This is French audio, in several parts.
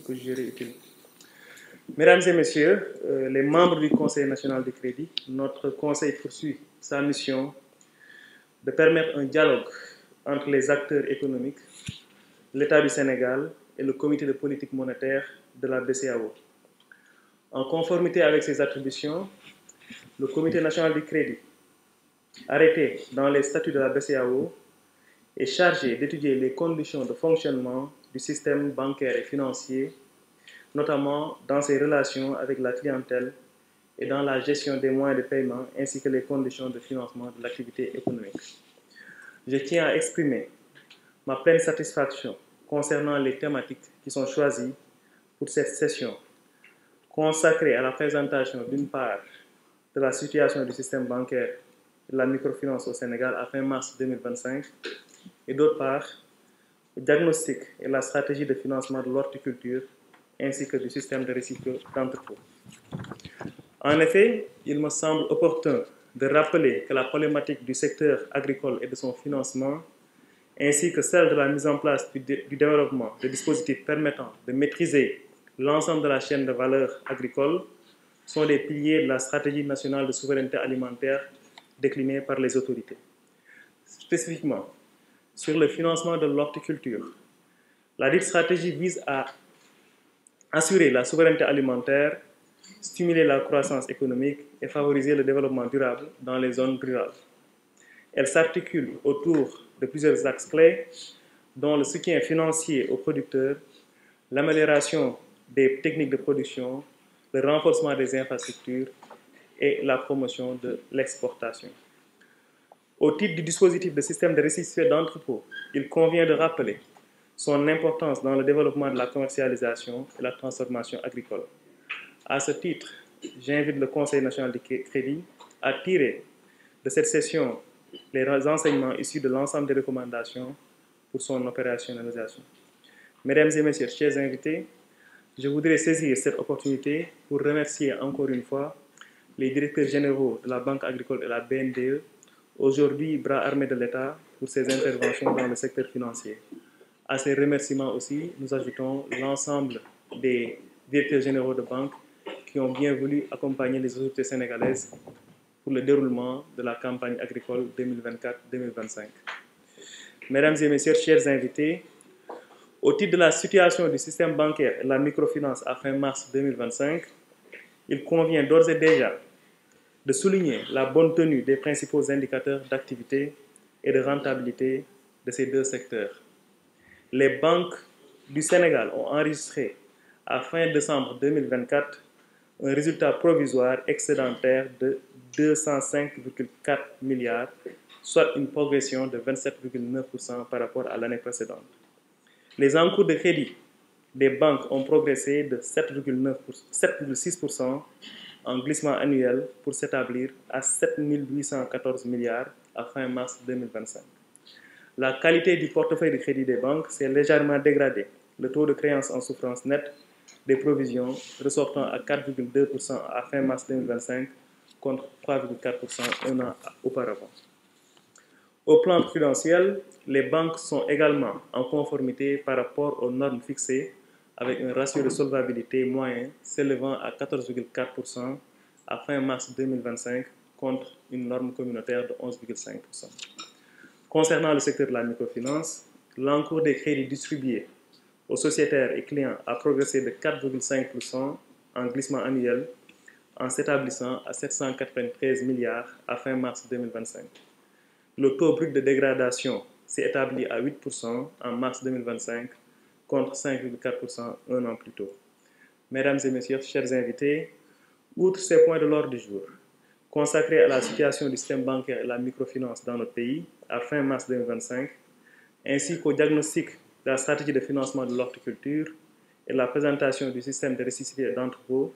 que je jugerai utile. Mesdames et messieurs, les membres du Conseil national du crédit, notre Conseil poursuit sa mission de permettre un dialogue entre les acteurs économiques, l'État du Sénégal et le comité de politique monétaire de la BCEAO. En conformité avec ses attributions, le Comité national du crédit, arrêté dans les statuts de la BCEAO, est chargé d'étudier les conditions de fonctionnement du système bancaire et financier, notamment dans ses relations avec la clientèle et dans la gestion des moyens de paiement ainsi que les conditions de financement de l'activité économique. Je tiens à exprimer ma pleine satisfaction concernant les thématiques qui sont choisies pour cette session, consacrée à la présentation d'une part de la situation du système bancaire et de la microfinance au Sénégal à fin mars 2025 et d'autre part le diagnostic et la stratégie de financement de l'horticulture ainsi que du système de recyclage d'entrepôts. En effet, il me semble opportun de rappeler que la problématique du secteur agricole et de son financement, ainsi que celle de la mise en place du développement de dispositifs permettant de maîtriser l'ensemble de la chaîne de valeur agricole, sont les piliers de la stratégie nationale de souveraineté alimentaire déclinée par les autorités. Spécifiquement, sur le financement de l'horticulture, la dite stratégie vise à assurer la souveraineté alimentaire, stimuler la croissance économique et favoriser le développement durable dans les zones rurales. Elle s'articule autour de plusieurs axes clés, dont le soutien financier aux producteurs, l'amélioration des techniques de production, le renforcement des infrastructures et la promotion de l'exportation. Au titre du dispositif de système de recyclage d'entrepôts, il convient de rappeler son importance dans le développement de la commercialisation et la transformation agricole. À ce titre, j'invite le Conseil national du crédit à tirer de cette session les enseignements issus de l'ensemble des recommandations pour son opérationnalisation. Mesdames et messieurs, chers invités, je voudrais saisir cette opportunité pour remercier encore une fois les directeurs généraux de la Banque agricole et la BNDE, aujourd'hui bras armés de l'État, pour ces interventions dans le secteur financier. À ces remerciements aussi, nous ajoutons l'ensemble des directeurs généraux de banque qui ont bien voulu accompagner les autorités sénégalaises pour le déroulement de la campagne agricole 2024-2025. Mesdames et messieurs, chers invités, au titre de la situation du système bancaire et de la microfinance à fin mars 2025, il convient d'ores et déjà de souligner la bonne tenue des principaux indicateurs d'activité et de rentabilité de ces deux secteurs. Les banques du Sénégal ont enregistré à fin décembre 2024 un résultat provisoire excédentaire de 205,4 milliards, soit une progression de 27,9% par rapport à l'année précédente. Les encours de crédit des banques ont progressé de 7,6% en glissement annuel pour s'établir à 7 814 milliards à fin mars 2025. La qualité du portefeuille de crédit des banques s'est légèrement dégradée. Le taux de créance en souffrance nette des provisions ressortant à 4,2% à fin mars 2025 contre 3,4% un an auparavant. Au plan prudentiel, les banques sont également en conformité par rapport aux normes fixées avec un ratio de solvabilité moyen s'élevant à 14,4% à fin mars 2025 contre une norme communautaire de 11,5%. Concernant le secteur de la microfinance, l'encours des crédits distribués aux sociétaires et clients a progressé de 4,5% en glissement annuel en s'établissant à 793 milliards à fin mars 2025. Le taux brut de dégradation s'est établi à 8% en mars 2025 contre 5,4% un an plus tôt. Mesdames et messieurs, chers invités, outre ces points de l'ordre du jour, consacrés à la situation du système bancaire et de la microfinance dans notre pays à fin mars 2025, ainsi qu'au diagnostic de la stratégie de financement de l'horticulture et la présentation du système de recyclage d'entrepôts,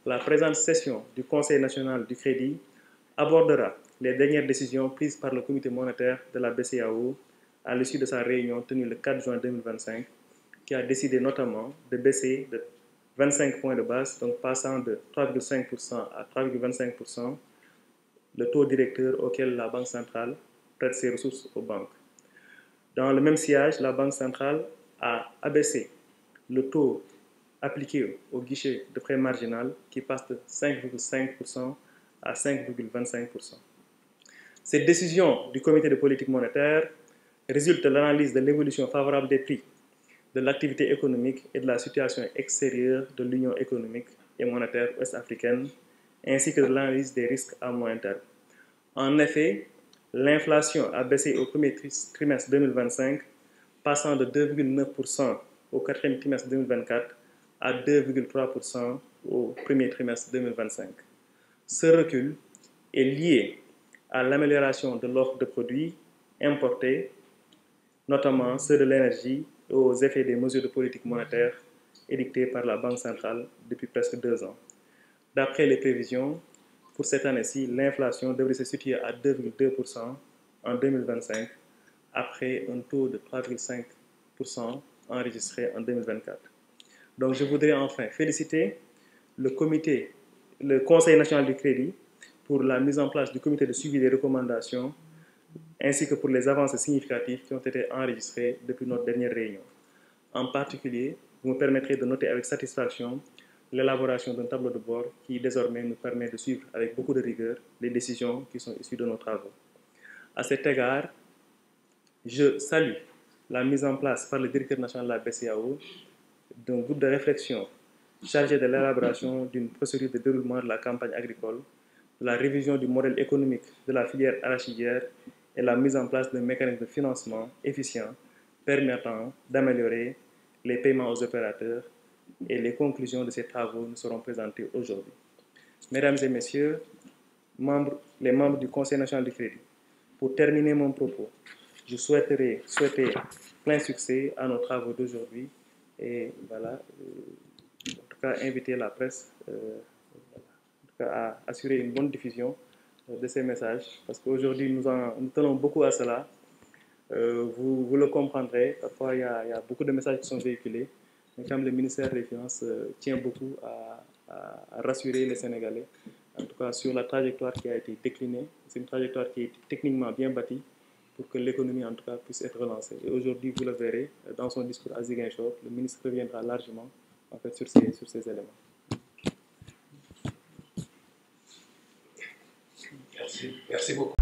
la présente session du Conseil national du crédit abordera les dernières décisions prises par le comité monétaire de la BCEAO à l'issue de sa réunion tenue le 4 juin 2025, qui a décidé notamment de baisser de 25 points de base, donc passant de 3,5% à 3,25%, le taux directeur auquel la Banque centrale prête ses ressources aux banques. Dans le même sillage, la Banque centrale a abaissé le taux appliquée au guichet de prêt marginal qui passe de 5,5% à 5,25%. Cette décision du comité de politique monétaire résulte de l'analyse de l'évolution favorable des prix, de l'activité économique et de la situation extérieure de l'Union économique et monétaire ouest-africaine, ainsi que de l'analyse des risques à moyen terme. En effet, l'inflation a baissé au premier trimestre 2025, passant de 2,9% au quatrième trimestre 2024 à 2,3% au premier trimestre 2025. Ce recul est lié à l'amélioration de l'offre de produits importés, notamment ceux de l'énergie, et aux effets des mesures de politique monétaire édictées par la Banque centrale depuis presque 2 ans. D'après les prévisions, pour cette année-ci, l'inflation devrait se situer à 2,2% en 2025, après un taux de 3,5% enregistré en 2024. Donc je voudrais enfin féliciter le Conseil national du crédit pour la mise en place du comité de suivi des recommandations ainsi que pour les avancées significatives qui ont été enregistrées depuis notre dernière réunion. En particulier, vous me permettrez de noter avec satisfaction l'élaboration d'un tableau de bord qui désormais nous permet de suivre avec beaucoup de rigueur les décisions qui sont issues de nos travaux. À cet égard, je salue la mise en place par le directeur national de la BCEAO d'un groupe de réflexion chargé de l'élaboration d'une procédure de déroulement de la campagne agricole, de la révision du modèle économique de la filière arachidière et la mise en place d'un mécanisme de financement efficient permettant d'améliorer les paiements aux opérateurs, et les conclusions de ces travaux nous seront présentées aujourd'hui. Mesdames et messieurs, les membres du Conseil national du crédit, pour terminer mon propos, je souhaiter plein succès à nos travaux d'aujourd'hui et voilà, en tout cas inviter la presse à assurer une bonne diffusion de ces messages parce qu'aujourd'hui nous tenons beaucoup à cela. Vous le comprendrez, parfois il y a beaucoup de messages qui sont véhiculés, mais comme le ministère des Finances tient beaucoup à rassurer les Sénégalais, en tout cas sur la trajectoire qui a été déclinée. C'est une trajectoire qui est techniquement bien bâtie pour que l'économie en tout cas puisse être relancée. Et aujourd'hui, vous le verrez, dans son discours à Ziguinchor, le ministre reviendra largement en fait, sur ces éléments. Merci beaucoup.